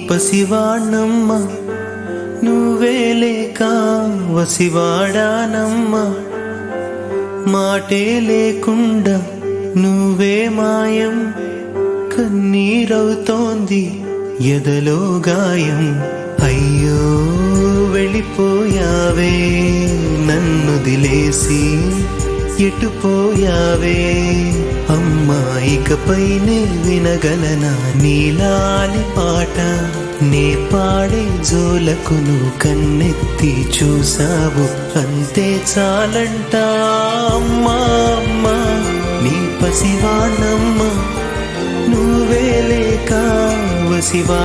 పసివాణమ్మ నువ్వే లేక వసివాడానమ్మ మాటే లేకుండా నువ్వే మాయం కన్నీరవుతోంది ఎదలో గాయం అయ్యో వెళ్ళిపోయావే నన్ను దిలేసి ఎటుపోయావే అమ్మా ఇకపైనే వినగలనా నీలాలి పాట నే పాడే జోలకు నువ్వు కన్నెత్తి చూసావు అంతే చాలంట అమ్మా అమ్మా నీ పసివానమ్మ నువ్వే లేక వసివా